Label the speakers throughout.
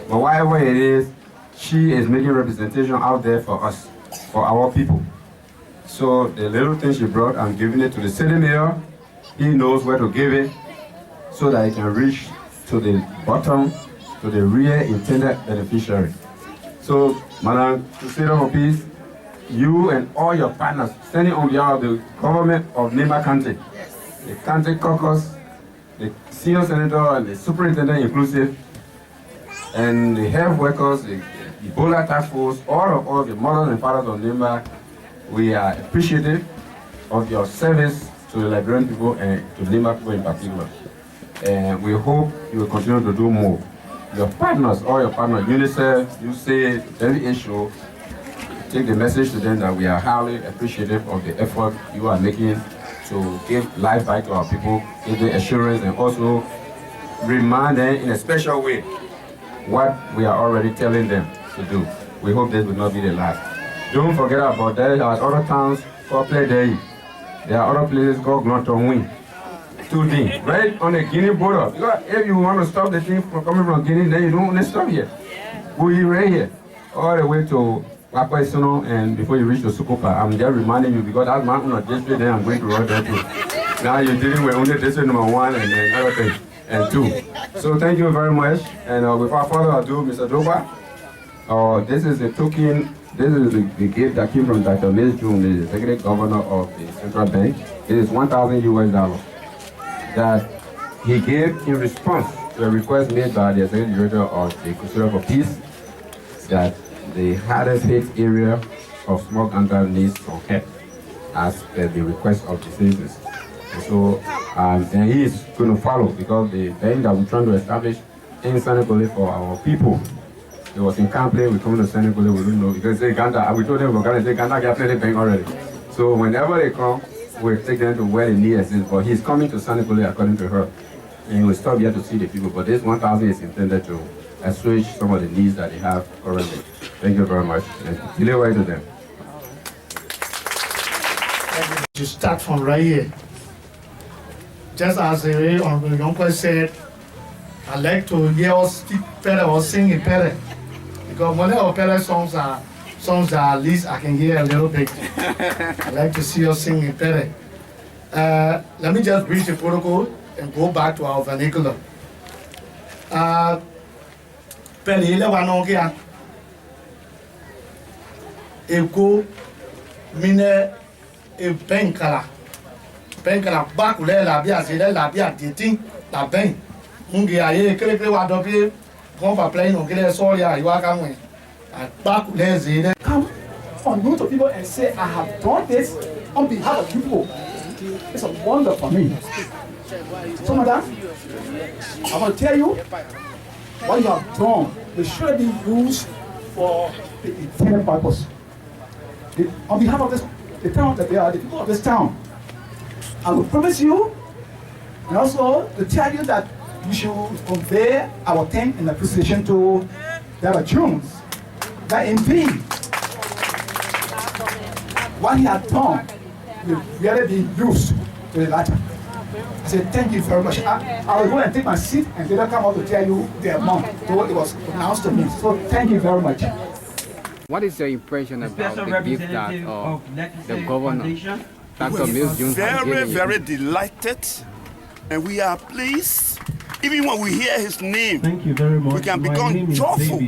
Speaker 1: But whatever it is, she is making representation out there for us, for our people. So the little thing she brought, I'm giving it to the city mayor. He knows where to give it so that he can reach to the bottom, to the real intended beneficiary. So, Madam Crusader for Peace, you and all your partners standing on behalf of the government of Nimba County, the county caucus, the senior senator and the superintendent inclusive, and the health workers, the Ebola task force, all of the mothers and fathers of Nimba, we are appreciative of your service to the Liberian people and to Nimba people in particular. And we hope you will continue to do more. Your partners, all your partners, UNICEF, USAID, WHO, take the message to them that we are highly appreciative of the effort you are making to give life back to our people, give them assurance, and also remind them in a special way what we are already telling them to do. We hope this will not be the last. Don't forget about there are other towns called Pledei. There are other places called Glontonwi. Today, right on the Guinea border. Because if you want to stop the thing from coming from Guinea, then you don't want to stop here. Go right here, all the way to Papaisano, and before you reach to Sukopa. I'm just reminding you because that's my own district, then I'm going to run that too. Now you're dealing with only district number 1 and then other thing, and 2. So thank you very much. And without further ado, Mr. Doba, this is a token, this is the gift that came from Dr. Mills June, the executive governor of the central bank. It is $1,000 US that he gave in response to a request made by the executive director of the Crusader for Peace that the hardest hit area of small country needs some help as per the request of the citizens. And so, and he is going to follow because the bank that we're trying to establish in Senegal for our people. It was in Campley, we come to Senegal, we don't know because they Ghana, we told them we're going to say Ghana got plenty bank already. So whenever they come, we'll take them to where the need is. But he's coming to Senegal according to her. And we'll stop here to see the people. But this 1,000 is intended to assuage some of the needs that they have currently. Thank you very much. And deliver to them.
Speaker 2: To start from right here. Just as the Honorable Yonko said, I like to hear us speak better or sing it better. Because one of our better songs that at least I can hear a little bit. I like to see us sing it better. Let me just read the protocol and go back to our vernacular. Eko mine e benkala bakule la bia zile la bia ditin la ben mungi aye kele wa dobi kon pa play no kele sorry you are coming bakule zile
Speaker 3: come on go to people and say I have done this on behalf of people. It's a wonder for me. So madam, I want to tell you what you have done will surely be used for the intended purpose. On behalf of the town that they are, the people of this town, I will promise you, and also to tell you that we should convey our thanks and appreciation to Dr. Jones, that indeed what he had done will really be used to the latter. I said, thank you very much. I will go and take my seat and then I'll come out to tell you the amount, though it was announced to me. So thank you very much.
Speaker 4: What is your impression about the gift that the governor, Dr. Mills Jones,
Speaker 5: very delighted, and we are pleased. Even when we hear his name,
Speaker 6: thank you very much.
Speaker 5: We can become joyful.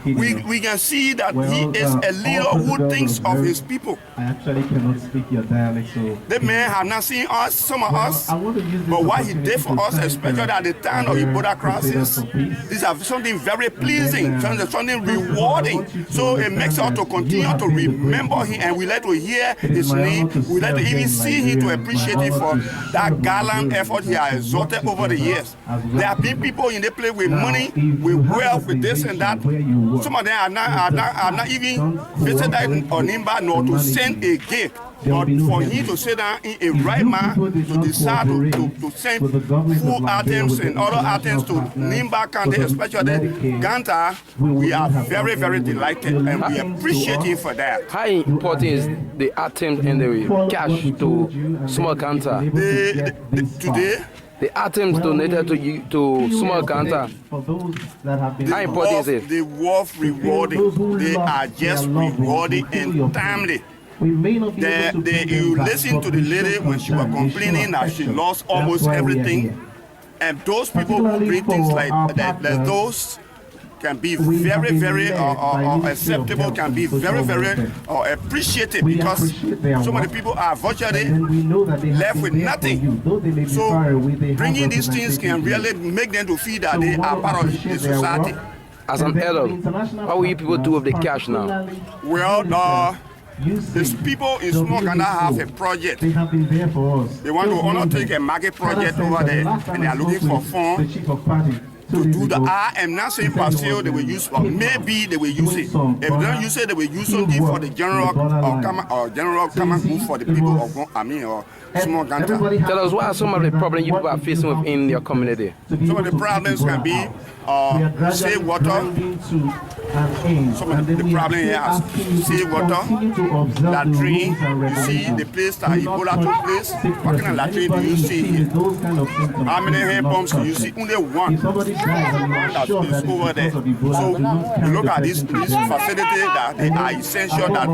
Speaker 5: We can see that he is a leader who thinks of his people.
Speaker 6: I actually cannot speak your dialect, so...
Speaker 5: The man have not seen us, some of us, but what he did for us, especially at the time of Ebola crisis, these are something very pleasing, something rewarding. So it makes us to continue to remember him, and we like to hear his name. We like to even see him to appreciate him for that gallant effort he has exerted over the years. There have been people in the place with money, with wealth, with this and that. Some of them are not even visited Nimba nor to send a gift. But for him to sit down in a right man to decide to send food items and other items to Nimba County, especially Ganta, we are very, very delighted and we appreciate him for that.
Speaker 4: How important is the items and the cash to small Ganta?
Speaker 5: Today,
Speaker 7: The items donated to you to small counter.
Speaker 6: For those that have been
Speaker 7: How important is it?
Speaker 5: They worth rewarding. They are just rewarding and timely.
Speaker 6: we may not be able to
Speaker 5: You listen to the lady when she was complaining that she lost almost everything. And those people who bring things like those can be very, very acceptable, can be very, very appreciated, because so many people are virtually left with nothing. So bringing these things can really make them to feel that they are part of the society.
Speaker 7: As an elder, what will you people do with the cash now?
Speaker 5: Well, these people in Small Ghana have a project.
Speaker 6: They have been there for us.
Speaker 5: They want to undertake a market project over there, and they are looking for funds to do that. I am not saying per se they will use, or maybe they will use it. If they don't use it, they will use something for the general common good for the people of, or Small Ghana.
Speaker 7: Tell us, what are some of the problems you people are facing within your community?
Speaker 5: Some of the problems can be safe water. Some of the problem here is safe water, latrine. You see the place that Ebola took place. What kind of latrine do you see here? How many hand pumps do you see? Only one. That is over there. So you look at this facility, that they are essential, that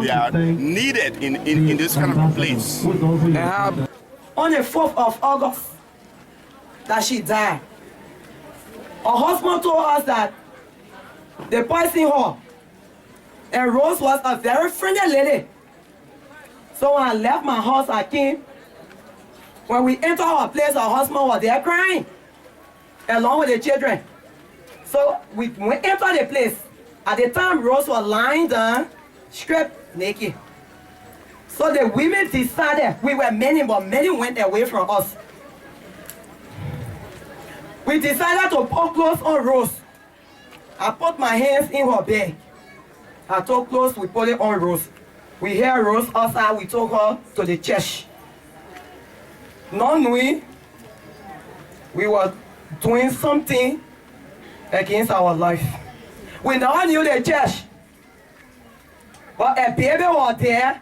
Speaker 5: they are needed in this kind of a place.
Speaker 8: On the 4th of August, that she died. Her husband told us that they poisoned her. And Rose was a very friendly lady. So when I left my house, I came. When we entered our place, our husband was there crying, along with the children. So we entered the place. At the time, Rose was lying down, stripped naked. So the women decided, we were many, but many went away from us. We decided to put clothes on Rose. I put my hands in her bag. I took clothes, we put it on Rose. We heard Rose outside, we took her to the church. Not knowing we were doing something against our life. We never knew the church. But a baby was there.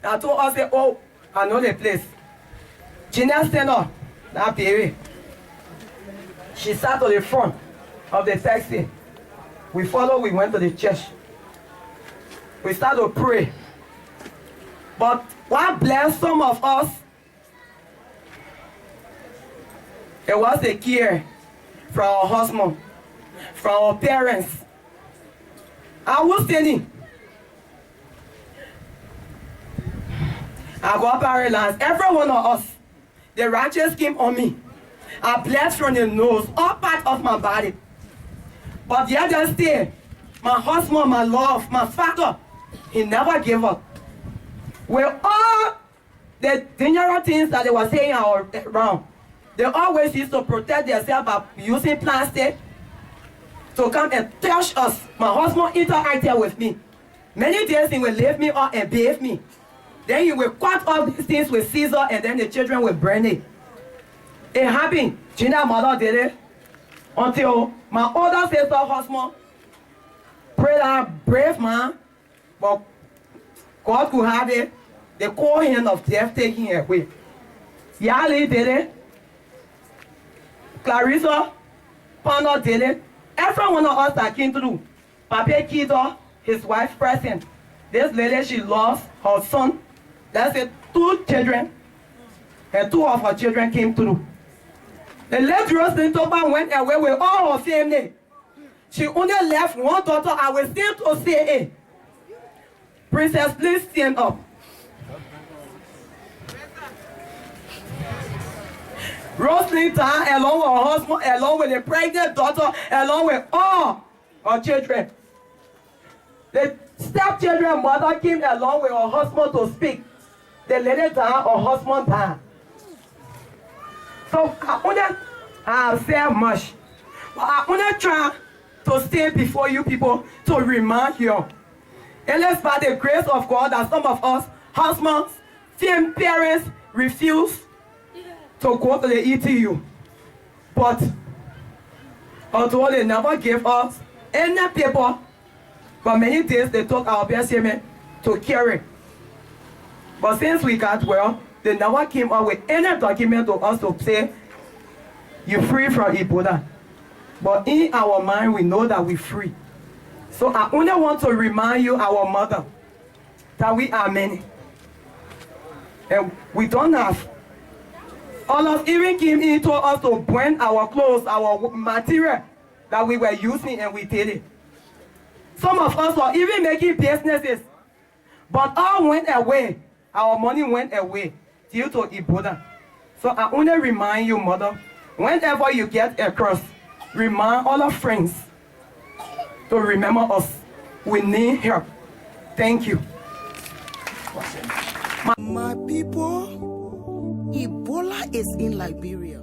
Speaker 8: I told us, oh, I know the place. Gina stand up, that baby. She sat to the front of the taxi. We followed, we went to the church. We started to pray. But what blessed some of us, it was the care from our husband, from our parents. I was standing. I got paralyzed. Every one of us, the rashes came on me. I bled from the nose, all part of my body. But the other day, my husband, my love, my father, he never gave up. With all the dangerous things that they were saying around, they always used to protect themselves by using plastic to come and touch us. My husband interacted with me. Many days he will lift me up and bathe me. Then he will cut off these things with scissors, and then the children will burn it. It happened. Gina's mother did it. Until my older sister husband prayed that brave man, but God could have it. The cold hand of death taking it away. Yali did it. Clarissa Panda did it. Every one of us that came through. Papa Kido, his wife present. This lady, she lost her son. That's it, 2 children. And 2 of her children came through. The late Roslyn Toba went away with all her family. She only left one daughter. I will stand to say, hey, Princess, please stand up. Roslyn died along with her husband, along with the pregnant daughter, along with all her children. The stepchildren mother came along with her husband to speak. The lady died, her husband died. So I have said much, but I only try to stay before you people to remind you. And it's by the grace of God that some of us, husbands, parents, refuse to go to the ETU. But although they never gave us any paper, for many days they took our BSM to carry. But since we got well, they never came up with any document to us to say You're free from Ebola. But in our mind, we know that we're free. So I only want to remind you, our mother, that we are many. And we don't have. All of even came in to us to burn our clothes, our material that we were using, and we did it. Some of us were even making businesses, but all went away. Our money went away due to Ebola. So I only remind you, mother, whenever you get across, remind all our friends to remember us. We need help. Thank you.
Speaker 9: My people, Ebola is in Liberia.